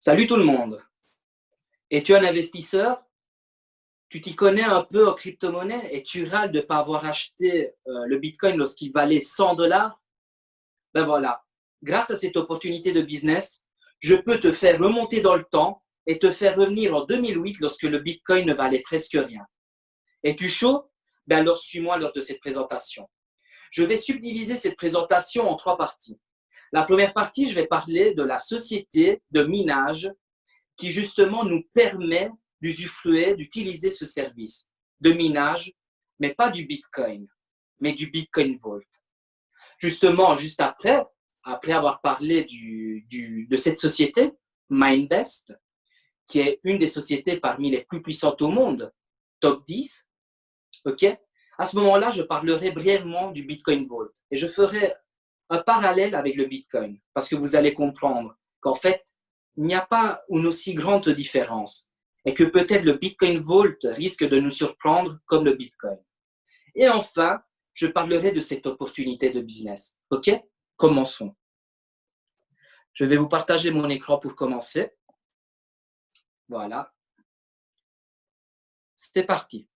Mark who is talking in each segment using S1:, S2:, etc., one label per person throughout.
S1: Salut tout le monde. Es-tu un investisseur? Tu t'y connais un peu en crypto-monnaie et tu râles de ne pas avoir acheté le Bitcoin lorsqu'il valait 100 dollars? Ben voilà, grâce à cette opportunité de business, je peux te faire remonter dans le temps et te faire revenir en 2008 lorsque le Bitcoin ne valait presque rien. Es-tu chaud? Ben alors suis-moi lors de cette présentation. Je vais subdiviser cette présentation en trois parties. La première partie, je vais parler de la société de minage qui justement nous permet d'usufruer, d'utiliser ce service de minage, mais pas du Bitcoin, mais du Bitcoin Vault. Justement, juste après avoir parlé de cette société, Mindbest, qui est une des sociétés parmi les plus puissantes au monde, top 10, ok? À ce moment-là, je parlerai brièvement du Bitcoin Vault et je ferai un parallèle avec le Bitcoin parce que vous allez comprendre qu'en fait, il n'y a pas une aussi grande différence et que peut-être le Bitcoin Vault risque de nous surprendre comme le Bitcoin. Et enfin, je parlerai de cette opportunité de business. OK? Commençons. Je vais vous partager mon écran pour commencer. Voilà. C'est parti.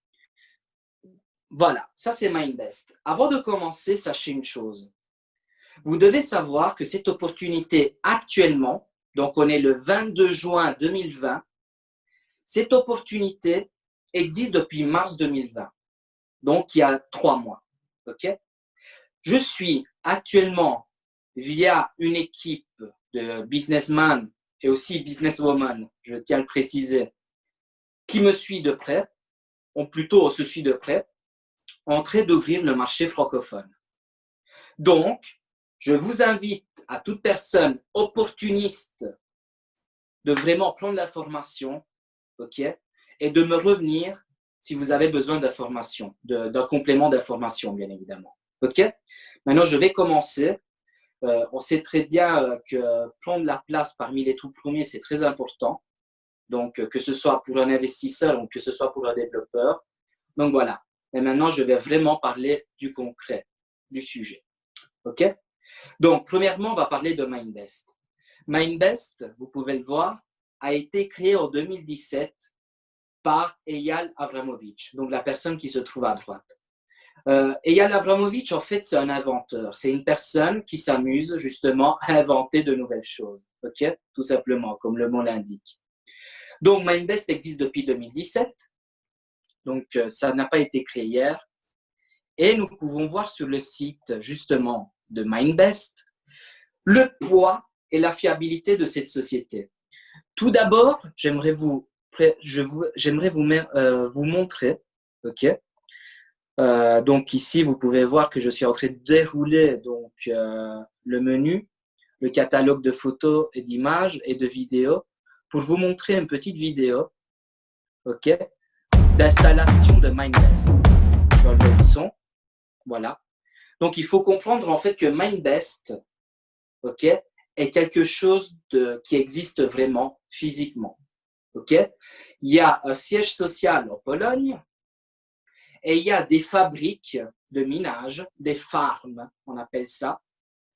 S1: Voilà, ça c'est Mindbest. Avant de commencer, sachez une chose. Vous devez savoir que cette opportunité actuellement, donc on est le 22 juin 2020, cette opportunité existe depuis mars 2020, donc il y a 3 mois. Okay? Je suis actuellement, via une équipe de businessmen et aussi businesswomen, je tiens à le préciser, qui me suit de près, ou plutôt se suit de près, en train d'ouvrir le marché francophone. Donc, je vous invite à toute personne opportuniste de vraiment prendre l'information, ok, et de me revenir si vous avez besoin d'informations, d'un complément d'information, bien évidemment. Ok? Maintenant, je vais commencer. On sait très bien que prendre la place parmi les tout premiers, c'est très important. Donc, que ce soit pour un investisseur ou que ce soit pour un développeur. Donc, voilà. Et maintenant, je vais vraiment parler du concret, du sujet. OK? Donc, premièrement, on va parler de Mindbest. Mindbest, vous pouvez le voir, a été créé en 2017 par Eyal Avramovich, donc la personne qui se trouve à droite. Eyal Avramovich, en fait, c'est un inventeur. C'est une personne qui s'amuse justement à inventer de nouvelles choses. OK? Tout simplement, comme le mot l'indique. Donc, Mindbest existe depuis 2017. Donc, ça n'a pas été créé hier. Et nous pouvons voir sur le site, justement, de Mindbest, le poids et la fiabilité de cette société. Tout d'abord, j'aimerais vous montrer, ok. Donc ici, vous pouvez voir que je suis en train de dérouler donc le menu, le catalogue de photos et d'images et de vidéos pour vous montrer une petite vidéo, ok, d'installation de Mindbest. Je vais enlever le son, voilà. Donc il faut comprendre en fait que Mindbest, ok, est quelque chose qui existe vraiment physiquement. Okay? Il y a un siège social en Pologne et il y a des fabriques de minage, des farms, on appelle ça,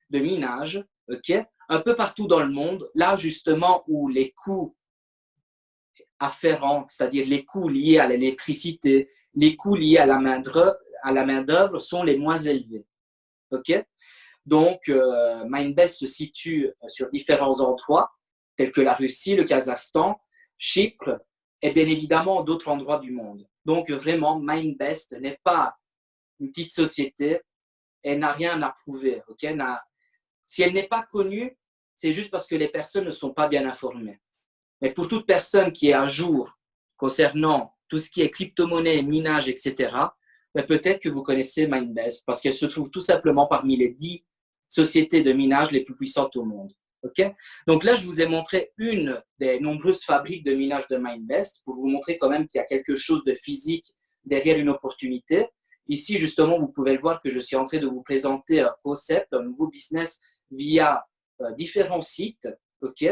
S1: de minage, okay? Un peu partout dans le monde, là justement où les coûts afférents, c'est-à-dire les coûts liés à l'électricité, les coûts liés à la main-d'œuvre sont les moins élevés. Okay? Donc, Mindbest se situe sur différents endroits, tels que la Russie, le Kazakhstan, Chypre et bien évidemment d'autres endroits du monde. Donc, vraiment, Mindbest n'est pas une petite société et n'a rien à prouver. Okay? Si elle n'est pas connue, c'est juste parce que les personnes ne sont pas bien informées. Mais pour toute personne qui est à jour concernant tout ce qui est crypto-monnaie, minage, etc., peut-être que vous connaissez Mindbest parce qu'elle se trouve tout simplement parmi les 10 sociétés de minage les plus puissantes au monde. Okay? Donc là, je vous ai montré une des nombreuses fabriques de minage de Mindbest pour vous montrer quand même qu'il y a quelque chose de physique derrière une opportunité. Ici, justement, vous pouvez le voir que je suis en train de vous présenter un concept, un nouveau business via différents sites, ok,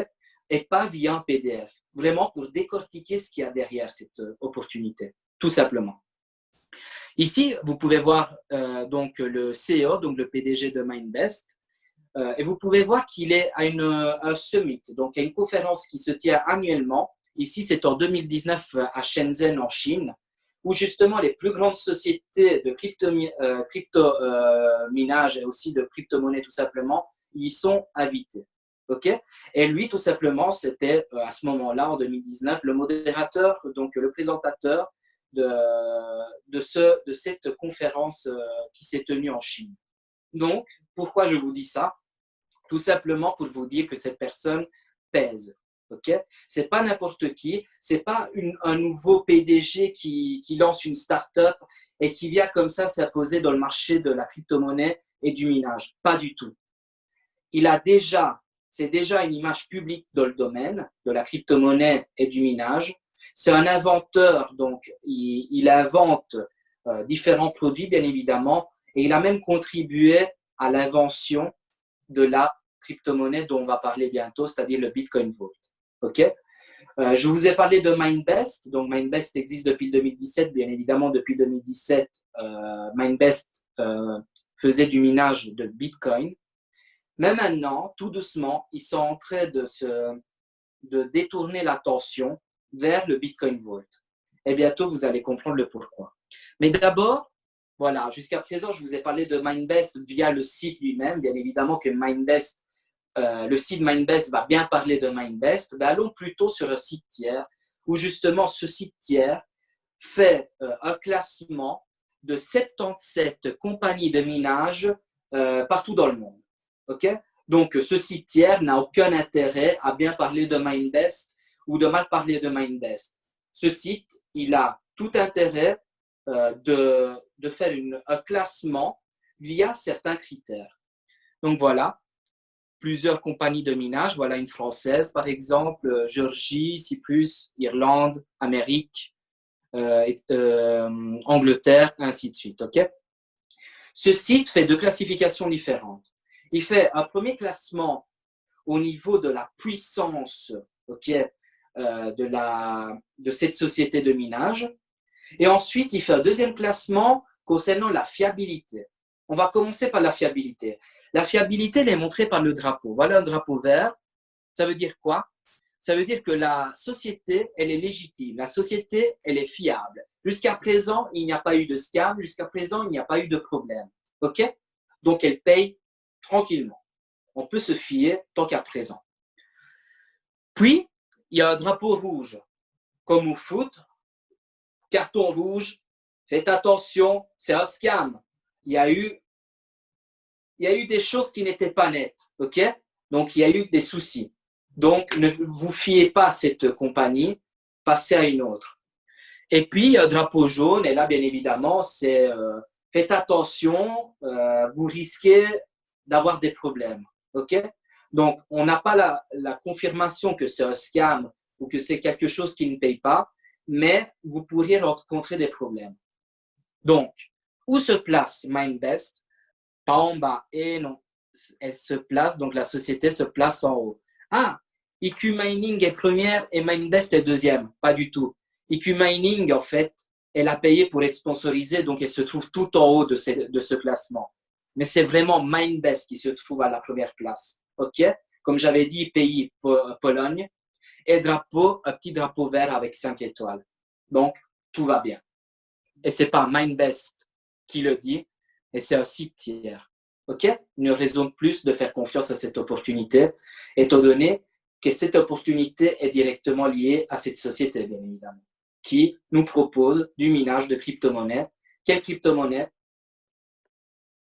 S1: et pas via un PDF. Vraiment pour décortiquer ce qu'il y a derrière cette opportunité, tout simplement. Ici, vous pouvez voir donc le CEO, donc le PDG de Mindbest, Et vous pouvez voir qu'il est à un summit, donc à une conférence qui se tient annuellement. Ici, c'est en 2019 à Shenzhen, en Chine, où justement les plus grandes sociétés de crypto-minage et aussi de crypto-monnaie tout simplement, y sont invités. Okay. Et lui, tout simplement, c'était à ce moment-là, en 2019, le modérateur, donc le présentateur de cette conférence qui s'est tenue en Chine. Donc, pourquoi je vous dis ça? Tout simplement pour vous dire que cette personne pèse. Okay, c'est pas n'importe qui, c'est pas un nouveau PDG qui lance une start-up et qui vient comme ça s'imposer dans le marché de la crypto-monnaie et du minage. Pas du tout. C'est déjà une image publique dans le domaine de la crypto-monnaie et du minage. C'est un inventeur, donc il invente différents produits, bien évidemment, et il a même contribué à l'invention de la crypto-monnaie dont on va parler bientôt, c'est-à-dire le Bitcoin Vault. Okay. Je vous ai parlé de Mindbest. Donc, Mindbest existe depuis 2017. Bien évidemment, depuis 2017, Mindbest faisait du minage de Bitcoin. Mais maintenant, tout doucement, ils sont en train de détourner l'attention vers le Bitcoin Vault. Et bientôt, vous allez comprendre le pourquoi. Mais d'abord, voilà, jusqu'à présent, je vous ai parlé de Mindbest via le site lui-même. Bien évidemment que Mindbest, le site Mindbest va bien parler de Mindbest. Mais allons plutôt sur un site tiers où justement ce site tiers fait un classement de 77 compagnies de minage partout dans le monde. Okay? Donc, ce site tiers n'a aucun intérêt à bien parler de Mindbest ou de mal parler de Mindbest. Ce site, il a tout intérêt de faire un classement via certains critères. Donc, voilà, plusieurs compagnies de minage. Voilà une française, par exemple, Géorgie, Cyprus, Irlande, Amérique, Angleterre, ainsi de suite. Okay? Ce site fait deux classifications différentes. Il fait un premier classement au niveau de la puissance de cette société de minage. Et ensuite, il fait un deuxième classement concernant la fiabilité. On va commencer par la fiabilité. La fiabilité, elle est montrée par le drapeau. Voilà un drapeau vert. Ça veut dire quoi? Ça veut dire que la société, elle est légitime. La société, elle est fiable. Jusqu'à présent, il n'y a pas eu de scam. Jusqu'à présent, il n'y a pas eu de problème. OK? Donc, elle paye tranquillement. On peut se fier tant qu'à présent. Puis, il y a un drapeau rouge. Comme au foot, carton rouge, faites attention, c'est un scam. Il y a eu des choses qui n'étaient pas nettes. OK? Donc, il y a eu des soucis. Donc, ne vous fiez pas à cette compagnie, passez à une autre. Et puis, il y a un drapeau jaune, et là, bien évidemment, c'est faites attention, vous risquez d'avoir des problèmes. OK? Donc, on n'a pas la confirmation que c'est un scam ou que c'est quelque chose qui ne paye pas, mais vous pourriez rencontrer des problèmes. Donc, où se place Mindbest? Pas en bas. Et non, elle se place, donc la société se place en haut. Ah, EQ Mining est première et Mindbest est deuxième. Pas du tout. EQ Mining, en fait, elle a payé pour être sponsorisée, donc elle se trouve tout en haut de ce classement. Mais c'est vraiment Mindbest qui se trouve à la première place. OK? Comme j'avais dit, pays Pologne. Et drapeau, un petit drapeau vert avec 5 étoiles. Donc, tout va bien. Et ce n'est pas Mindbest qui le dit, et c'est un site tiers. OK? Une raison de plus de faire confiance à cette opportunité, étant donné que cette opportunité est directement liée à cette société, bien évidemment, qui nous propose du minage de crypto-monnaies. Quelle crypto-monnaie?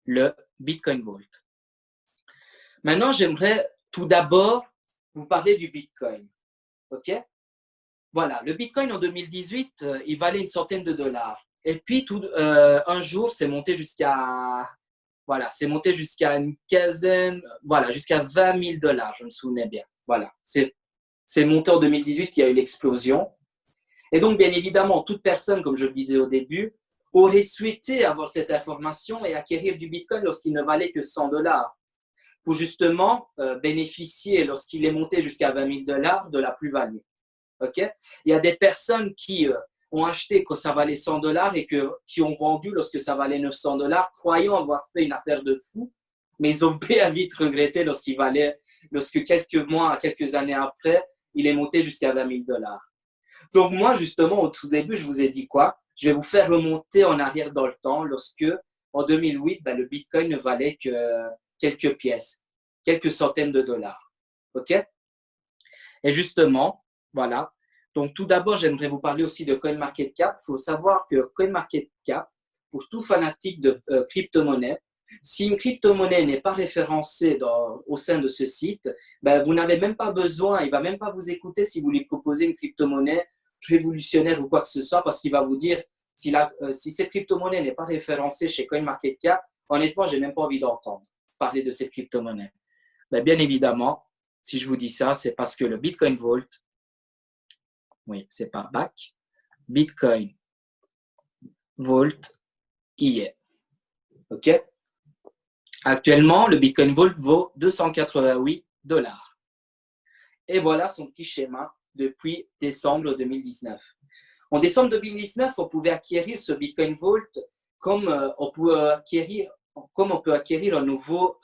S1: Le Bitcoin Vault. Maintenant, j'aimerais tout d'abord vous parler du Bitcoin. OK? Voilà, le Bitcoin en 2018, il valait une centaine de dollars. Et puis, un jour, c'est monté jusqu'à une quinzaine, voilà, jusqu'à 20 000 dollars, je me souvenais bien. Voilà, c'est monté en 2018, il y a eu l'explosion. Et donc, bien évidemment, toute personne, comme je le disais au début, aurait souhaité avoir cette information et acquérir du Bitcoin lorsqu'il ne valait que 100 dollars pour justement bénéficier, lorsqu'il est monté jusqu'à 20 000 dollars, de la plus-value. Okay? Il y a des personnes qui ont acheté quand ça valait 100 dollars et qui ont vendu lorsque ça valait 900 dollars, croyant avoir fait une affaire de fou mais ils ont bien vite regretté lorsque quelques mois, quelques années après, il est monté jusqu'à 20 000 $. Donc moi, justement, au tout début, je vous ai dit quoi? Je vais vous faire remonter en arrière dans le temps lorsque, en 2008, le Bitcoin ne valait que quelques pièces, quelques centaines de dollars. OK? Et justement, voilà. Donc tout d'abord, j'aimerais vous parler aussi de CoinMarketCap. Il faut savoir que CoinMarketCap, pour tout fanatique de crypto-monnaie, si une crypto-monnaie n'est pas référencée au sein de ce site, vous n'avez même pas besoin, il ne va même pas vous écouter si vous lui proposez une crypto-monnaie révolutionnaire ou quoi que ce soit, parce qu'il va vous dire, si cette crypto-monnaie n'est pas référencée chez CoinMarketCap, honnêtement, je n'ai même pas envie d'entendre parler de cette crypto-monnaie. Bien évidemment, si je vous dis ça, c'est parce que le Bitcoin Vault, oui, c'est pas BAC, Bitcoin Vault y est. OK? Actuellement, le Bitcoin Vault vaut 288 $. Et voilà son petit schéma depuis décembre 2019. En décembre 2019, on pouvait acquérir ce Bitcoin Vault comme on peut acquérir un nouveau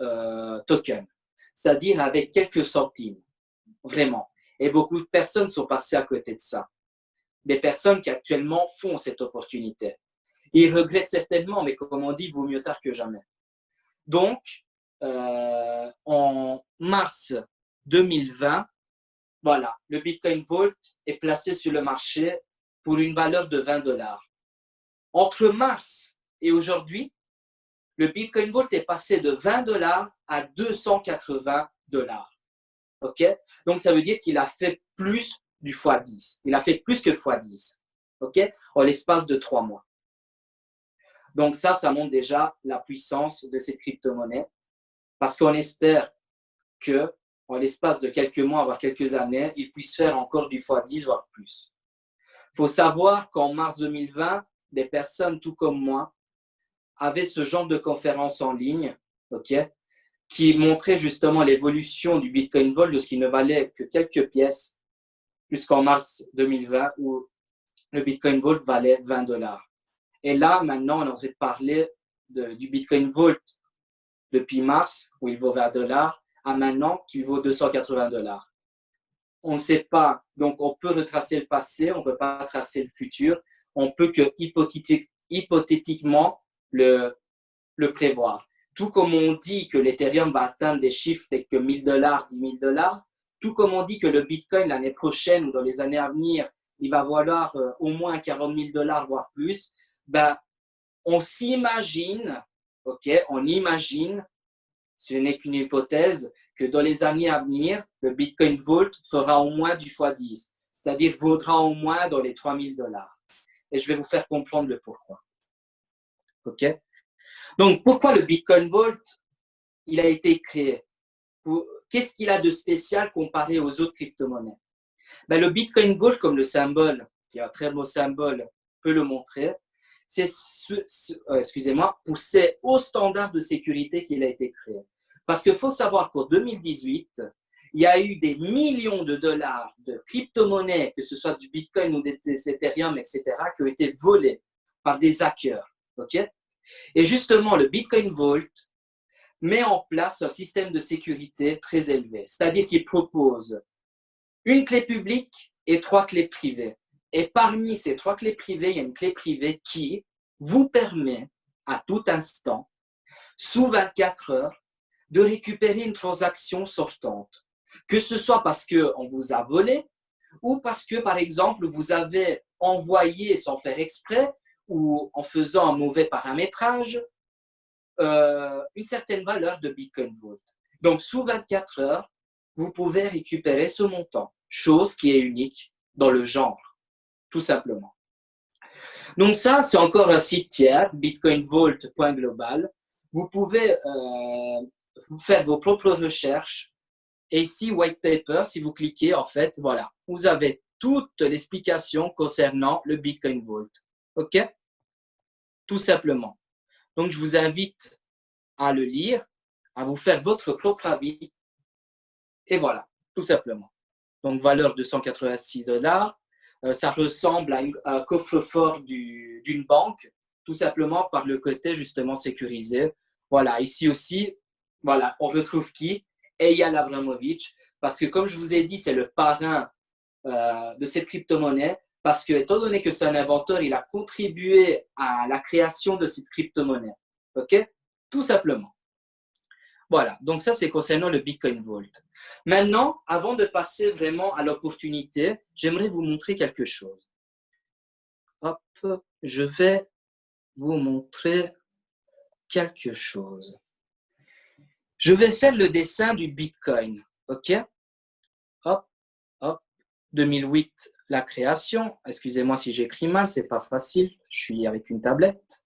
S1: token, c'est-à-dire avec quelques centimes, vraiment. Et beaucoup de personnes sont passées à côté de ça. Des personnes qui actuellement font cette opportunité. Ils regrettent certainement, mais comme on dit, vaut mieux tard que jamais. Donc, en mars 2020, voilà, le Bitcoin Vault est placé sur le marché pour une valeur de 20 $. Entre mars et aujourd'hui, le Bitcoin Vault est passé de 20 $ à 280 $. OK? Donc, ça veut dire qu'il a fait plus du x10. Il a fait plus que x10. OK? En l'espace de 3 mois. Donc, ça montre déjà la puissance de cette crypto-monnaie parce qu'on espère qu'en l'espace de quelques mois, voire quelques années, il puisse faire encore du x10, voire plus. Il faut savoir qu'en mars 2020, des personnes tout comme moi avaient ce genre de conférence en ligne, OK, qui montrait justement l'évolution du Bitcoin Vault de ce qui ne valait que quelques pièces jusqu'en mars 2020 où le Bitcoin Vault valait 20 $. Et là, maintenant, on est en train de parler du Bitcoin Vault depuis mars où il vaut 20 $, à maintenant qu'il vaut 280 $. On ne sait pas, donc on peut retracer le passé, on ne peut pas tracer le futur, on peut que hypothétiquement le prévoir. Tout comme on dit que l'Ethereum va atteindre des chiffres tels que 1 000 $, 10 000 $, tout comme on dit que le Bitcoin l'année prochaine ou dans les années à venir, il va valoir au moins 40 000 $, voire plus, on s'imagine, OK, on imagine, ce n'est qu'une hypothèse, que dans les années à venir, le Bitcoin Vault fera au moins du x10, c'est-à-dire vaudra au moins dans les 3 000 $. Et je vais vous faire comprendre le pourquoi. OK? Donc, pourquoi le Bitcoin Vault, il a été créé? Qu'est-ce qu'il a de spécial comparé aux autres crypto-monnaies? Le Bitcoin Vault, comme le symbole, qui est un très beau symbole, peut le montrer, c'est pour ces hauts standards de sécurité qu'il a été créé. Parce qu'il faut savoir qu'en 2018, il y a eu des millions de dollars de crypto-monnaies, que ce soit du Bitcoin ou des Ethereum, etc., qui ont été volés par des hackers. OK? Et justement, le Bitcoin Vault met en place un système de sécurité très élevé, c'est-à-dire qu'il propose une clé publique et 3 clés privées. Et parmi ces 3 clés privées, il y a une clé privée qui vous permet à tout instant, sous 24 heures, de récupérer une transaction sortante. Que ce soit parce qu'on vous a volé ou parce que, par exemple, vous avez envoyé sans faire exprès ou en faisant un mauvais paramétrage une certaine valeur de Bitcoin Vault. Donc, sous 24 heures, vous pouvez récupérer ce montant, chose qui est unique dans le genre, tout simplement. Donc ça, c'est encore un site tiers, bitcoinvault.global. Vous pouvez faire vos propres recherches. Et ici, white paper, si vous cliquez, en fait, voilà, vous avez toute l'explication concernant le Bitcoin Vault. OK? Tout simplement. Donc, je vous invite à le lire, à vous faire votre propre avis. Et voilà, tout simplement. Donc, valeur de 186 $. Ça ressemble à un coffre-fort d'une banque, tout simplement par le côté justement sécurisé. Voilà, ici aussi, Voilà, on retrouve qui? Eyal Abramovich, parce que comme je vous ai dit, c'est le parrain de cette crypto-monnaie, parce que étant donné que c'est un inventeur, il a contribué à la création de cette crypto-monnaie. OK? Tout simplement. Voilà, donc ça c'est concernant le Bitcoin Vault. Maintenant, avant de passer vraiment à l'opportunité, j'aimerais vous montrer quelque chose. Hop, je vais vous montrer quelque chose. Je vais faire le dessin du Bitcoin. OK? Hop, hop. 2008, la création. Excusez-moi si j'écris mal, c'est pas facile. Je suis avec une tablette.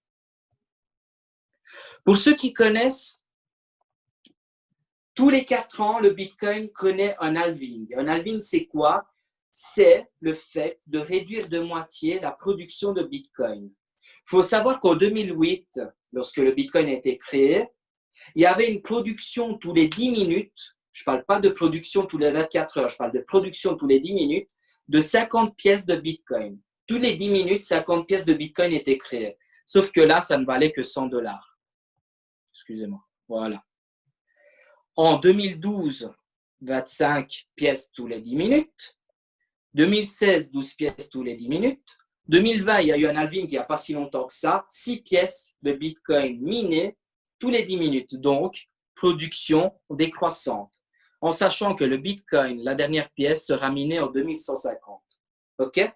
S1: Pour ceux qui connaissent, tous les 4 ans, le Bitcoin connaît un halving. Un halving, c'est quoi? C'est le fait de réduire de moitié la production de Bitcoin. Il faut savoir qu'en 2008, lorsque le Bitcoin a été créé, il y avait une production tous les 10 minutes. Je ne parle pas de production tous les 24 heures, je parle de production tous les 10 minutes de 50 pièces de Bitcoin. Tous les 10 minutes, 50 pièces de Bitcoin étaient créées. Sauf que là, ça ne valait que 100 $. Excusez-moi. Voilà. En 2012, 25 pièces tous les 10 minutes. 2016, 12 pièces tous les 10 minutes. 2020, il y a eu un halving il n'y a pas si longtemps que ça. 6 pièces de Bitcoin minées tous les 10 minutes. Donc, production décroissante. En sachant que le Bitcoin, la dernière pièce, sera minée en 2150. OK?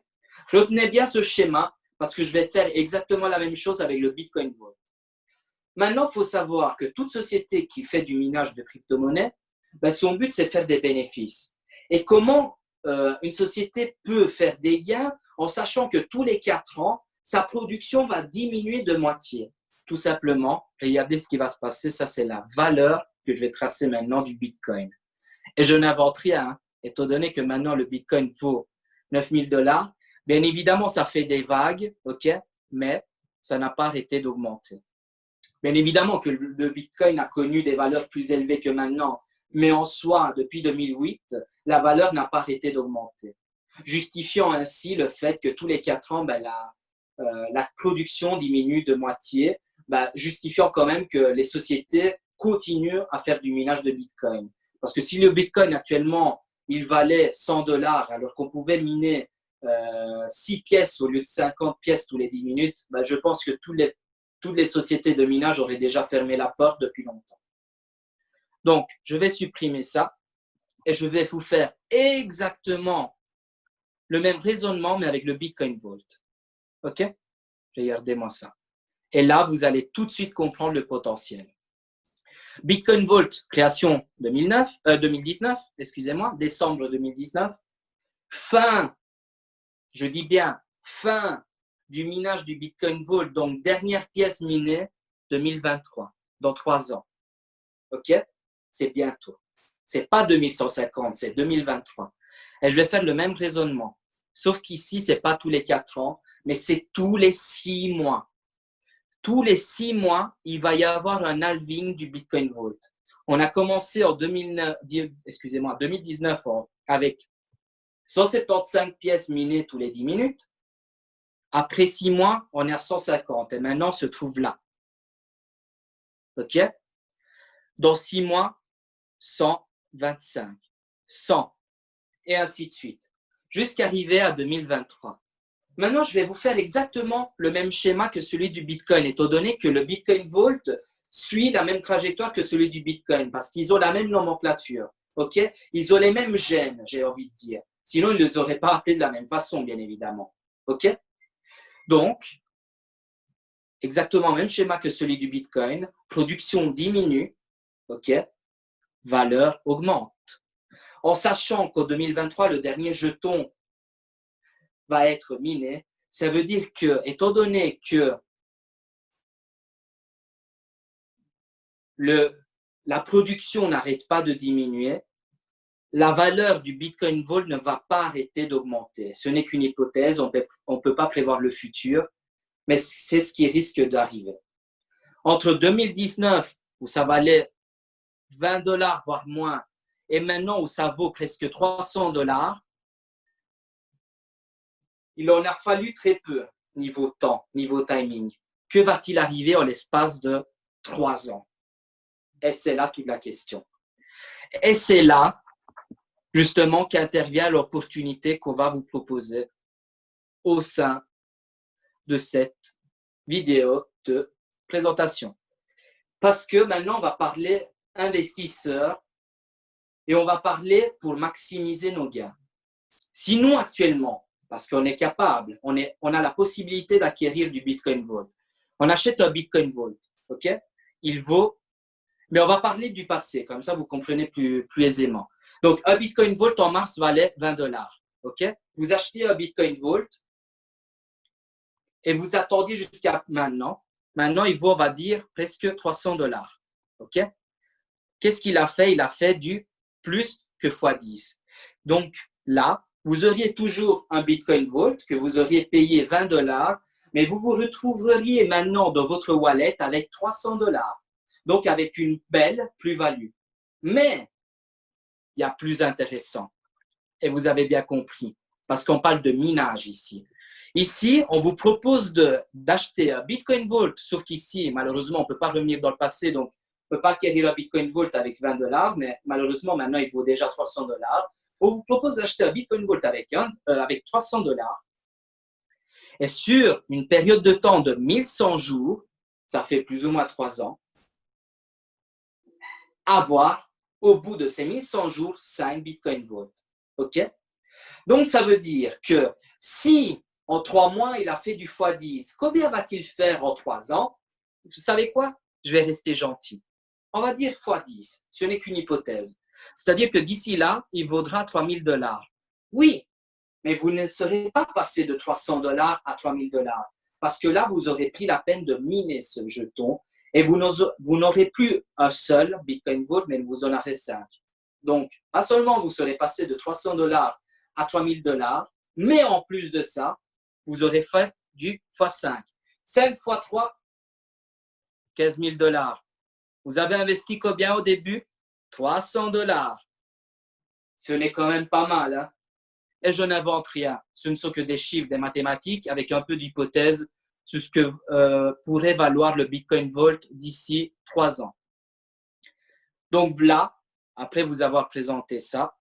S1: Retenez bien ce schéma parce que je vais faire exactement la même chose avec le Bitcoin Vault. Maintenant, il faut savoir que toute société qui fait du minage de crypto-monnaie, ben, son but, c'est de faire des bénéfices. Et comment une société peut faire des gains en sachant que tous les 4 ans, sa production va diminuer de moitié. Tout simplement, regardez ce qui va se passer, ça c'est la valeur que je vais tracer maintenant du Bitcoin. Et je n'invente rien, hein. Étant donné que maintenant le Bitcoin vaut 9000 $, bien évidemment ça fait des vagues, ok, mais ça n'a pas arrêté d'augmenter. Bien évidemment que le Bitcoin a connu des valeurs plus élevées que maintenant, mais en soi, depuis 2008, la valeur n'a pas arrêté d'augmenter, justifiant ainsi le fait que tous les 4 ans, ben, la production diminue de moitié, ben, justifiant quand même que les sociétés continuent à faire du minage de Bitcoin. Parce que si le Bitcoin actuellement, il valait 100 $, alors qu'on pouvait miner 6 pièces au lieu de 50 pièces tous les 10 minutes, ben, je pense que toutes les sociétés de minage auraient déjà fermé la porte depuis longtemps. Donc, je vais supprimer ça et je vais vous faire exactement le même raisonnement, mais avec le Bitcoin Vault. OK? Regardez-moi ça. Et là, vous allez tout de suite comprendre le potentiel. Bitcoin Vault, création 2019, excusez-moi, décembre 2019. Fin, je dis bien, fin du minage du Bitcoin Vault, donc dernière pièce minée 2023, dans 3 ans. OK? C'est bientôt. C'est pas 2150, c'est 2023. Et je vais faire le même raisonnement. Sauf qu'ici, c'est pas tous les 4 ans, mais c'est tous les 6 mois. Tous les 6 mois, il va y avoir un halving du Bitcoin Vault. On a commencé en 2019 avec 175 pièces minées tous les 10 minutes. Après 6 mois, on est à 150 et maintenant, on se trouve là. OK? Dans 6 mois, 125, 100, et ainsi de suite, jusqu'à arriver à 2023. Maintenant, je vais vous faire exactement le même schéma que celui du Bitcoin, étant donné que le Bitcoin Vault suit la même trajectoire que celui du Bitcoin, parce qu'ils ont la même nomenclature. OK? Ils ont les mêmes gènes, j'ai envie de dire. Sinon, ils ne les auraient pas appelés de la même façon, bien évidemment. OK? Donc, exactement le même schéma que celui du Bitcoin. Production diminue. OK? Valeur augmente. En sachant qu'en 2023, le dernier jeton va être miné, ça veut dire que, étant donné que la production n'arrête pas de diminuer, la valeur du Bitcoin Vault ne va pas arrêter d'augmenter. Ce n'est qu'une hypothèse, on ne peut pas prévoir le futur, mais c'est ce qui risque d'arriver. Entre 2019, où ça valait 20 $, voire moins, et maintenant où ça vaut presque 300 $, il en a fallu très peu niveau temps, niveau timing. Que va-t-il arriver en l'espace de 3 ans? Et c'est là toute la question. Et c'est là, justement, qu'intervient l'opportunité qu'on va vous proposer au sein de cette vidéo de présentation. Parce que maintenant, on va parler investisseurs et on va parler pour maximiser nos gains. Si nous, actuellement, parce qu'on est capable, on a la possibilité d'acquérir du Bitcoin Vault, on achète un Bitcoin Vault, ok? Il vaut, mais on va parler du passé, comme ça vous comprenez plus aisément. Donc, un Bitcoin Vault en mars valait 20 $, ok? Vous achetez un Bitcoin Vault et vous attendiez jusqu'à maintenant. Maintenant, il vaut, on va dire, presque 300 $, ok? Qu'est-ce qu'il a fait? Il a fait du plus que x10. Donc là, vous auriez toujours un Bitcoin Vault que vous auriez payé 20 $, mais vous vous retrouveriez maintenant dans votre wallet avec 300 $. Donc avec une belle plus-value. Mais il y a plus intéressant. Et vous avez bien compris, parce qu'on parle de minage ici. Ici, on vous propose d'acheter un Bitcoin Vault, sauf qu'ici, malheureusement, on ne peut pas revenir dans le passé, donc on ne peut pas acquérir un Bitcoin Vault avec 20 $, mais malheureusement, maintenant, il vaut déjà 300 $. On vous propose d'acheter un Bitcoin Vault avec 300 $. Et sur une période de temps de 1100 jours, ça fait plus ou moins 3 ans, avoir, au bout de ces 1100 jours, 5 Bitcoin Vault. OK? Donc, ça veut dire que si en 3 mois, il a fait du x10, combien va-t-il faire en 3 ans? Vous savez quoi? Je vais rester gentil. On va dire x10. Ce n'est qu'une hypothèse. C'est-à-dire que d'ici là, il vaudra 3000 $. Oui, mais vous ne serez pas passé de 300 $ à 3000 $. Parce que là, vous aurez pris la peine de miner ce jeton et vous n'aurez plus un seul Bitcoin Vault, mais vous en aurez 5. Donc, pas seulement vous serez passé de 300 $ à 3000 $, mais en plus de ça, vous aurez fait du x5. 5 x 3, 15 000 $. Vous avez investi combien au début? 300 $. Ce n'est quand même pas mal, hein? Et je n'invente rien. Ce ne sont que des chiffres, des mathématiques, avec un peu d'hypothèse sur ce que pourrait valoir le Bitcoin Vault d'ici 3 ans. Donc là, après vous avoir présenté ça,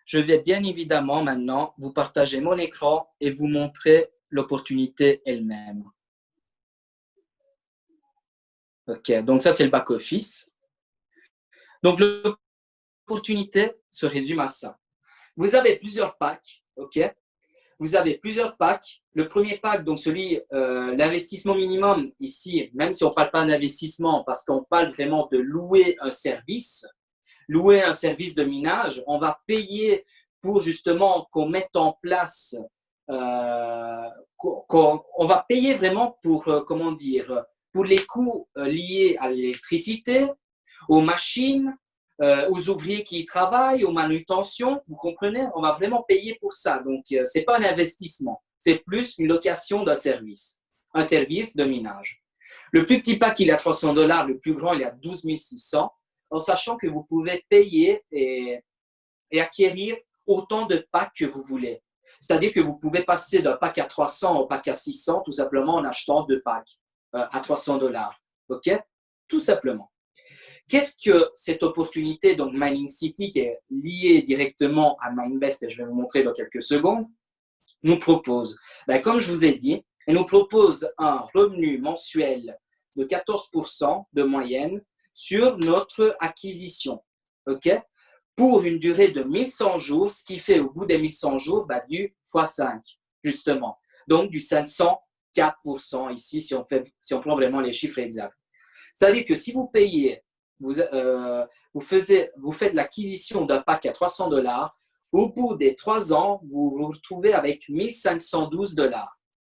S1: je vais bien évidemment maintenant vous partager mon écran et vous montrer l'opportunité elle-même. OK, donc ça c'est le back-office. Donc l'opportunité se résume à ça. Vous avez plusieurs packs, OK? Vous avez plusieurs packs. Le premier pack, donc celui, l'investissement minimum ici, même si on ne parle pas d'investissement, parce qu'on parle vraiment de louer un service de minage, on va payer pour justement qu'on mette en place, on va payer vraiment pour, comment dire, pour les coûts liés à l'électricité, aux machines, aux ouvriers qui y travaillent, aux manutentions, vous comprenez? On va vraiment payer pour ça. Donc, ce n'est pas un investissement, c'est plus une location d'un service, un service de minage. Le plus petit pack, il est à 300 $, le plus grand, il est à 12 600, en sachant que vous pouvez payer et acquérir autant de packs que vous voulez. C'est-à-dire que vous pouvez passer d'un pack à 300 au pack à 600, tout simplement en achetant 2 packs à 300 $. OK? Tout simplement. Qu'est-ce que cette opportunité, donc Mining City, qui est liée directement à Minebest, et je vais vous montrer dans quelques secondes, nous propose? Comme je vous ai dit, elle nous propose un revenu mensuel de 14% de moyenne sur notre acquisition, OK? Pour une durée de 1100 jours, ce qui fait au bout des 1100 jours du x5, justement. Donc du 504% ici, si on prend vraiment les chiffres exacts. C'est-à-dire que si vous payez, vous faites l'acquisition d'un pack à 300 $, au bout des 3 ans, vous vous retrouvez avec 1512 $.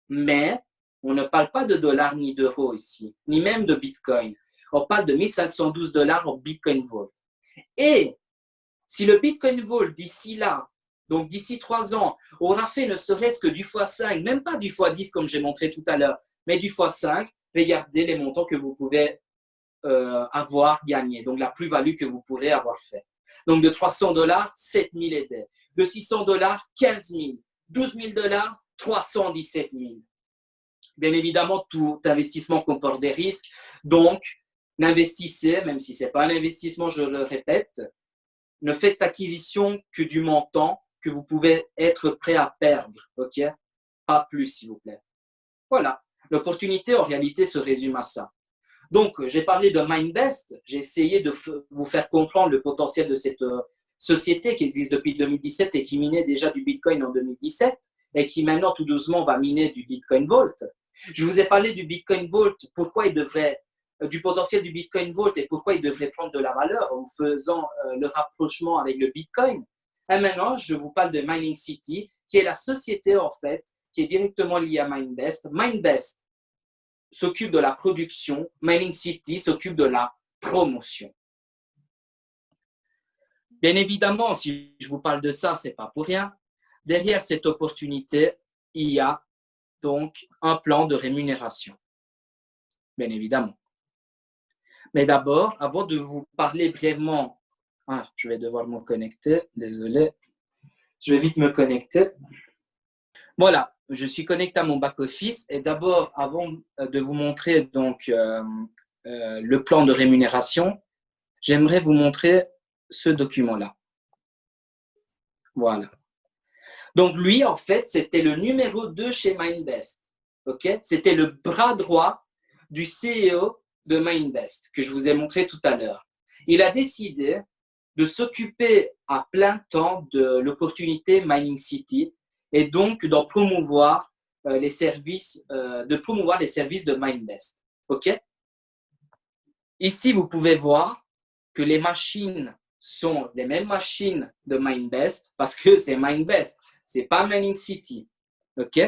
S1: Mais on ne parle pas de dollars ni d'euros ici, ni même de Bitcoin. On parle de 1512 $ en Bitcoin Vault. Et si le Bitcoin Vault d'ici là, donc d'ici 3 ans, aura fait ne serait-ce que du x5, même pas du x10 comme j'ai montré tout à l'heure, mais du x5, regardez les montants que vous pouvez avoir gagné, donc la plus-value que vous pourrez avoir fait. Donc de 300 $, 7 000 et des. De 600 $, 15 000. 12 000 $, 317 000. Bien évidemment, tout investissement comporte des risques, donc n'investissez, même si ce n'est pas un investissement, je le répète, ne faites acquisition que du montant que vous pouvez être prêt à perdre, ok? Pas plus, s'il vous plaît. Voilà, l'opportunité en réalité se résume à ça. Donc, j'ai parlé de MindBest, j'ai essayé de vous faire comprendre le potentiel de cette société qui existe depuis 2017 et qui minait déjà du Bitcoin en 2017 et qui maintenant tout doucement va miner du Bitcoin Vault. Je vous ai parlé du Bitcoin Vault, pourquoi il devrait, du potentiel du Bitcoin Vault et pourquoi il devrait prendre de la valeur en faisant le rapprochement avec le Bitcoin. Et maintenant, je vous parle de Mining City, qui est la société en fait qui est directement liée à MindBest. MindBest s'occupe de la production, Mining City s'occupe de la promotion. Bien évidemment, si je vous parle de ça, ce n'est pas pour rien. Derrière cette opportunité, il y a donc un plan de rémunération, bien évidemment. Mais d'abord, avant de vous parler brièvement, je vais devoir me connecter, désolé, je vais vite me connecter. Voilà, je suis connecté à mon back-office et d'abord, avant de vous montrer donc le plan de rémunération, j'aimerais vous montrer ce document-là. Voilà. Donc lui, en fait, c'était le numéro 2 chez MindBest. Okay? C'était le bras droit du CEO de MindBest que je vous ai montré tout à l'heure. Il a décidé de s'occuper à plein temps de l'opportunité Mining City et donc d'en promouvoir les services, de MindBest. OK? Ici, vous pouvez voir que les machines sont les mêmes machines de MindBest parce que c'est MindBest, c'est pas Mining City. OK?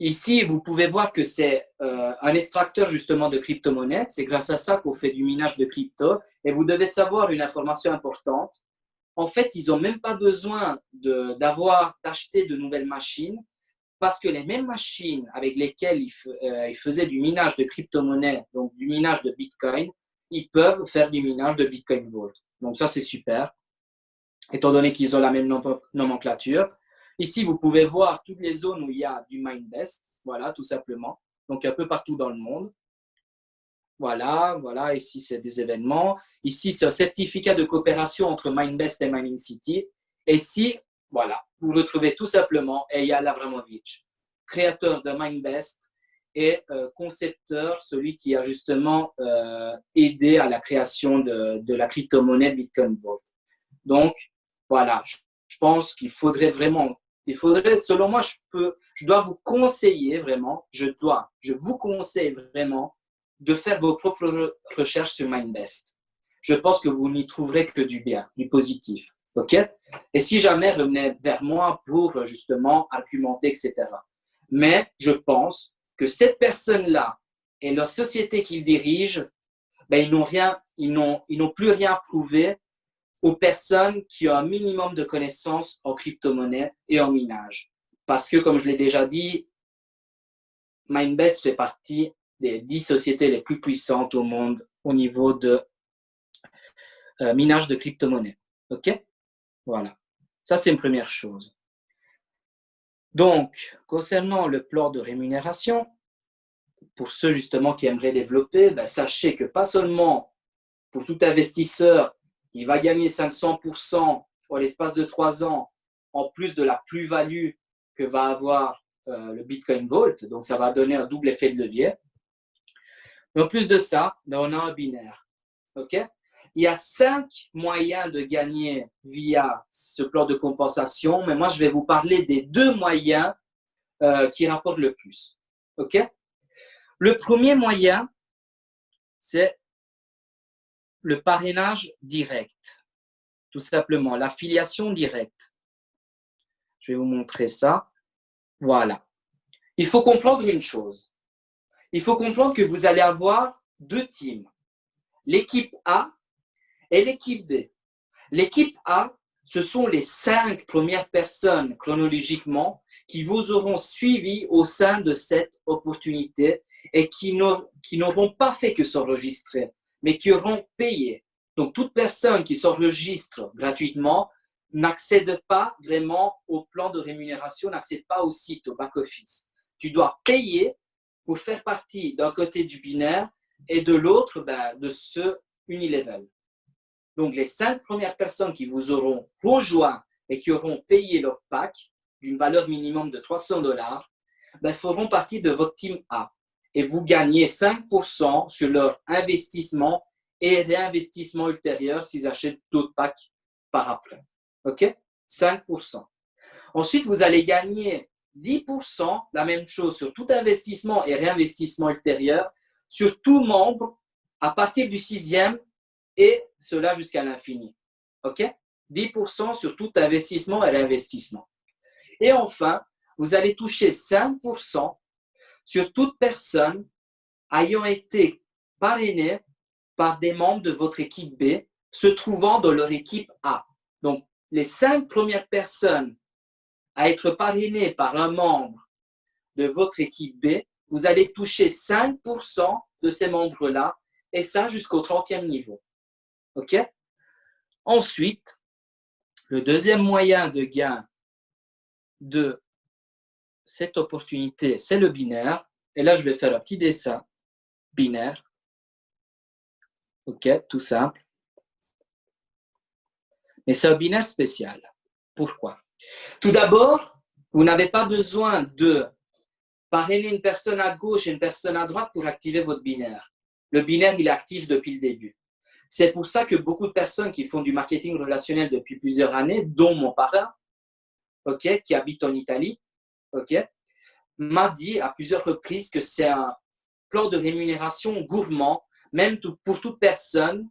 S1: Ici, vous pouvez voir que c'est un extracteur justement de crypto-monnaies. C'est grâce à ça qu'on fait du minage de crypto. Et vous devez savoir une information importante. En fait, ils n'ont même pas besoin d'acheter de nouvelles machines parce que les mêmes machines avec lesquelles ils faisaient du minage de crypto-monnaies, donc du minage de Bitcoin, ils peuvent faire du minage de Bitcoin Vault. Donc ça, c'est super, étant donné qu'ils ont la même nomenclature. Ici, vous pouvez voir toutes les zones où il y a du MindBest, voilà, tout simplement. Donc, un peu partout dans le monde. Voilà, voilà, ici, c'est des événements. Ici, c'est un certificat de coopération entre MindBest et Mining City. Et ici, voilà, vous retrouvez tout simplement Eyal Avramovic, créateur de MindBest et concepteur, celui qui a justement aidé à la création de la crypto-monnaie Bitcoin Vault. Donc, voilà, je pense qu'il faudrait vraiment, selon moi, je dois vous conseiller vraiment, je vous conseille vraiment de faire vos propres recherches sur MindBest. Je pense que vous n'y trouverez que du bien, du positif. OK? Et si jamais, revenez vers moi pour justement argumenter, etc. Mais je pense que cette personne-là et la société qu'il dirige, ben, ils n'ont plus rien prouvé aux personnes qui ont un minimum de connaissances en crypto-monnaie et en minage. Parce que, comme je l'ai déjà dit, MindBest fait partie des 10 sociétés les plus puissantes au monde au niveau de minage de crypto-monnaie. OK? Voilà. Ça, c'est une première chose. Donc, concernant le plan de rémunération, pour ceux justement qui aimeraient développer, ben, sachez que pas seulement pour tout investisseur, il va gagner 500% en l'espace de 3 ans, en plus de la plus-value que va avoir le Bitcoin Vault. Donc, ça va donner un double effet de levier. Mais en plus de ça, ben, on a un binaire. OK? Il y a 5 moyens de gagner via ce plan de compensation, mais moi, je vais vous parler des 2 moyens qui rapportent le plus. OK? Le premier moyen, c'est le parrainage direct. Tout simplement, l'affiliation directe. Je vais vous montrer ça. Voilà. Il faut comprendre une chose. Il faut comprendre que vous allez avoir 2 teams. L'équipe A et l'équipe B. L'équipe A, ce sont les 5 premières personnes chronologiquement qui vous auront suivi au sein de cette opportunité et qui n'auront pas fait que s'enregistrer, mais qui auront payé. Donc, toute personne qui s'enregistre gratuitement n'accède pas vraiment au plan de rémunération, n'accède pas au site, au back-office. Tu dois payer pour faire partie d'un côté du binaire, et de l'autre, de ce Unilevel. Donc, les 5 premières personnes qui vous auront rejoint et qui auront payé leur pack d'une valeur minimum de $300, feront partie de votre team A. Et vous gagnez 5% sur leur investissement et réinvestissement ultérieur s'ils achètent d'autres packs par après. OK? 5%. Ensuite, vous allez gagner 10%, la même chose sur tout investissement et réinvestissement ultérieur, sur tout membre à partir du 6e et cela jusqu'à l'infini. OK? 10% sur tout investissement et réinvestissement. Et enfin, vous allez toucher 5% sur toute personne ayant été parrainée par des membres de votre équipe B se trouvant dans leur équipe A. Donc, les 5 premières personnes à être parrainées par un membre de votre équipe B, vous allez toucher 5% de ces membres-là, et ça jusqu'au 30e niveau. OK? Ensuite, le deuxième moyen de gain de cette opportunité, c'est le binaire. Et là, je vais faire un petit dessin binaire. OK, tout simple. Mais c'est un binaire spécial. Pourquoi? Tout d'abord, vous n'avez pas besoin de parrainer une personne à gauche et une personne à droite pour activer votre binaire. Le binaire, il est actif depuis le début. C'est pour ça que beaucoup de personnes qui font du marketing relationnel depuis plusieurs années, dont mon parrain, OK, qui habite en Italie, OK, m'a dit à plusieurs reprises que c'est un plan de rémunération gourmand, même pour toute personne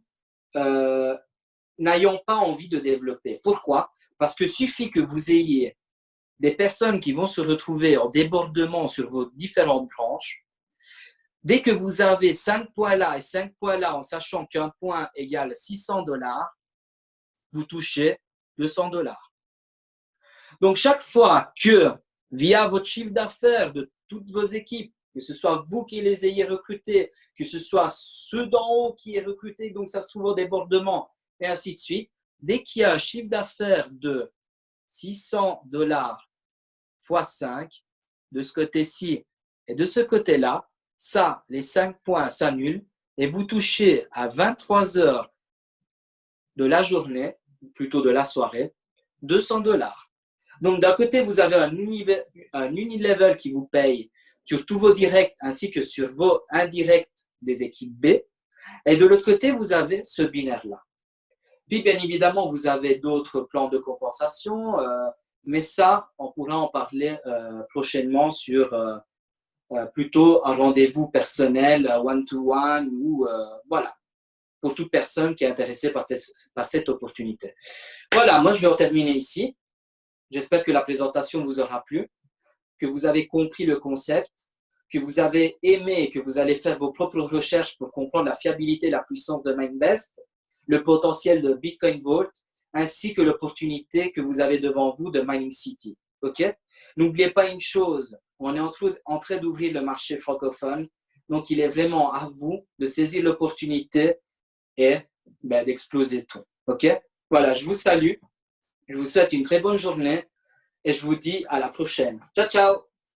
S1: n'ayant pas envie de développer. Pourquoi? Parce que suffit que vous ayez des personnes qui vont se retrouver en débordement sur vos différentes branches. Dès que vous avez 5 points là et 5 points là, en sachant qu'un point égale $600, vous touchez $200. Donc, chaque fois que, via votre chiffre d'affaires de toutes vos équipes, que ce soit vous qui les ayez recrutés, que ce soit ceux d'en haut qui aient recruté, donc ça se trouve au débordement, et ainsi de suite, dès qu'il y a un chiffre d'affaires de $600 fois 5, de ce côté-ci et de ce côté-là, ça, les 5 points s'annulent et vous touchez à 23 heures de la journée, plutôt de la soirée, $200. Donc, d'un côté, vous avez un Unilevel qui vous paye sur tous vos directs ainsi que sur vos indirects des équipes B. Et de l'autre côté, vous avez ce binaire-là. Puis, bien évidemment, vous avez d'autres plans de compensation, mais ça, on pourra en parler prochainement sur plutôt un rendez-vous personnel, one-to-one, ou voilà, pour toute personne qui est intéressée par cette opportunité. Voilà, moi, je vais en terminer ici. J'espère que la présentation vous aura plu, que vous avez compris le concept, que vous avez aimé et que vous allez faire vos propres recherches pour comprendre la fiabilité et la puissance de MindBest, le potentiel de Bitcoin Vault, ainsi que l'opportunité que vous avez devant vous de Mining City. OK? N'oubliez pas une chose, on est en train d'ouvrir le marché francophone, donc il est vraiment à vous de saisir l'opportunité et d'exploser tout. OK? Voilà, je vous salue. Je vous souhaite une très bonne journée et je vous dis à la prochaine. Ciao, ciao!